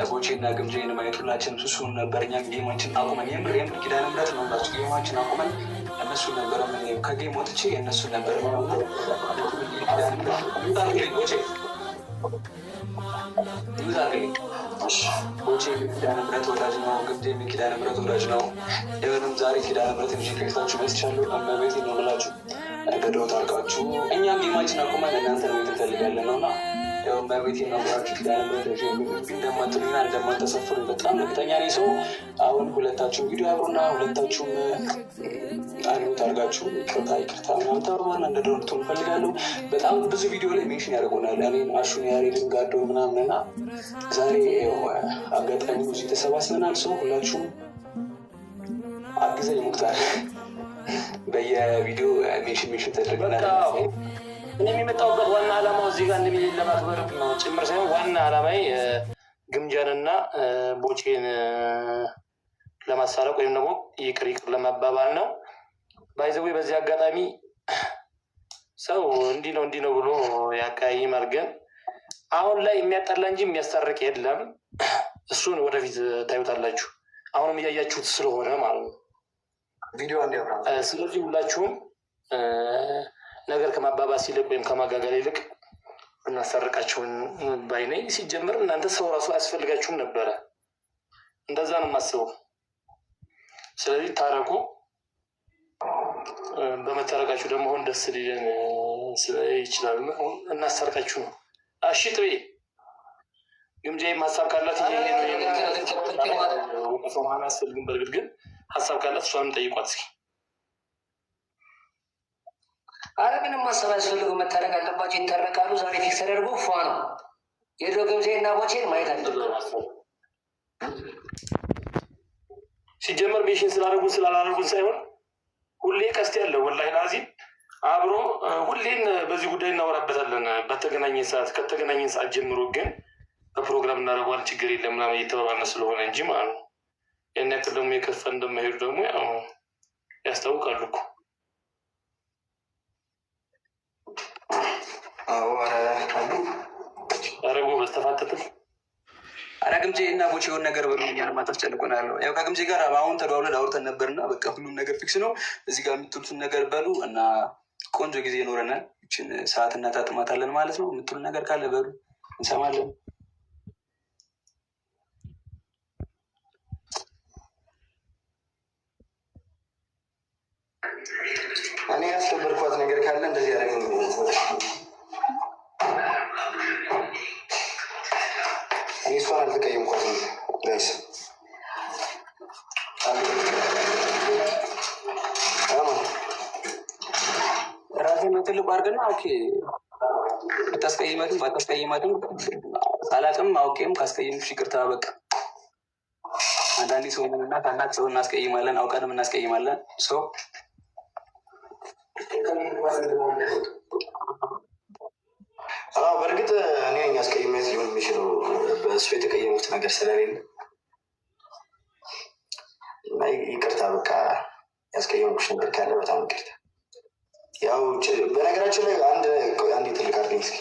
ቦቼና ግምጄን ማየት ሁላችንም ሱሱን ነበር። እኛም ጌማችን አቁመን የምር ኪዳነ ምሕረት ነው ላችሁ ጌማችን አቁመን እነሱን ነበር የምናየው። ከጌም ወጥቼ እነሱን ነበር ቦቼ ኪዳነ ምሕረት ወዳጅ ነው፣ ግምጄም ኪዳነ ምሕረት ወዳጅ ነው። ይህንም ዛሬ ኪዳነ ምሕረት እንጂ ከቤታችሁ መስቻለሁ። እመቤቴ ነው ብላችሁ ገደው ታርቃችሁ እኛም ጌማችን አቁመን እናንተ ነው ትፈልጋለን ነውና እመቤቴ ነው ብላችሁ ኪዳነ ምሕረት እንደማትሉና እንደማትሰፍሩ በጣም እርግጠኛ ነኝ። ሰው አሁን ሁለታችሁም ቪዲዮ አብሩና ሁለታችሁም አንዱት አድርጋችሁ ይቅርታ ምናምን ተባባና እንደ ድሮ እንድትሆኑ እፈልጋለሁ። በጣም ብዙ ቪዲዮ ላይ ሜንሽን ያደርጉናል እኔን አሹን ያሬድን ጋዶ ምናምንና ዛሬ አጋጣሚ ብዙ ተሰባስበናል። ሰው ሁላችሁም አግዘኝ ሙክታር በየቪዲዮ ሜንሽን ተደርገናል። እኔ የሚመጣውበት ዋና ዓላማው እዚህ ጋር እንደሚል ለማክበር ነው ጭምር ሳይሆን ዋና ዓላማዬ ግምጃንና ቦቼን ለማሳረቅ ወይም ደግሞ ይቅር ለማባባል ነው። ባይዘዌ በዚህ አጋጣሚ ሰው እንዲህ ነው ብሎ ያቀያይማል። ግን አሁን ላይ የሚያጣላ እንጂ የሚያስታርቅ የለም። እሱን ወደፊት ታዩታላችሁ። አሁንም እያያችሁት ስለሆነ ማለት ነው ቪዲዮ እንዲያብራ። ስለዚህ ሁላችሁም ነገር ከማባባስ ይልቅ ወይም ከማጋጋል ይልቅ እናሳርቃችሁን ባይነኝ። ሲጀምር እናንተ ሰው ራሱ አያስፈልጋችሁም ነበረ። እንደዛ ነው የማስበው። ስለዚህ ታረቁ። በመታረቃችሁ ደግሞ አሁን ደስ ሊለን ይችላል። እናሳርቃችሁ ነው። እሺ ጥቤ ግምጃዬም ሀሳብ ካላት ሰው አያስፈልግም። በእርግጥ ግን ሀሳብ ካላት እሷንም ጠይቋት እስኪ። አረ ምንም ማሰብ ያስፈልገው መታረቅ አለባቸው። ይታረቃሉ። ዛሬ ፊክስ ተደርጎ ፏ ነው የድሮ ግምጄና ቦቼን ማየት አለ። ሲጀመር ሜሽን ስላደረጉን ስላላደረጉን ሳይሆን ሁሌ ቀስት ያለው ወላሂ ላዚም አብሮ ሁሌን በዚህ ጉዳይ እናወራበታለን። በተገናኘን ሰዓት ከተገናኘን ሰዓት ጀምሮ ግን በፕሮግራም እናደርገዋል። ችግር የለም ምናምን እየተባባልን ስለሆነ እንጂ ማለት ነው። ያን ያክል ደግሞ የከፋ እንደማይሄዱ ደግሞ ያው ያስታውቃሉ እኮ። አረጎ በስተፋተትል አረ ግምጄ እና ቦቼ የሆነ ነገር በሉ እኛን ማታስጨንቁናል። ያው ከግምጄ ጋር አሁን ተደዋውለን አውርተን ነበርና በቃ ሁሉም ነገር ፊክስ ነው። እዚህ ጋር የምትሉትን ነገር በሉ እና ቆንጆ ጊዜ ይኖረናል። ይችን ሰዓት እናጣጥማታለን ማለት ነው። የምትሉ ነገር ካለ በሉ እንሰማለን። እኔ ያስከበርኳት ነገር ካለ እንደዚህ ያደረግ እኔ እሷን አልተቀየምኳትም። ጋይስ ራሴን ትልቁ አድርገና ኦኬ ብታስቀይማትም ባታስቀይማትም አላቅም አውቄም ካስቀይምሽ ይቅርታ በቃ። አንዳንዴ ሰው እና ታናቅ ሰው እናስቀይማለን፣ አውቀንም እናስቀይማለን። ሰው በእርግጥ እኔ አስቀይሜት ሊሆን የሚችለው በእሱ የተቀየሙት ነገር ስለሌለ ይቅርታ በቃ። ያስቀየሙሽ ነገር ካለ በጣም ይቅርታ። ያው በነገራችን ላይ አንድ ትልቅ አድርገኝ እስኪ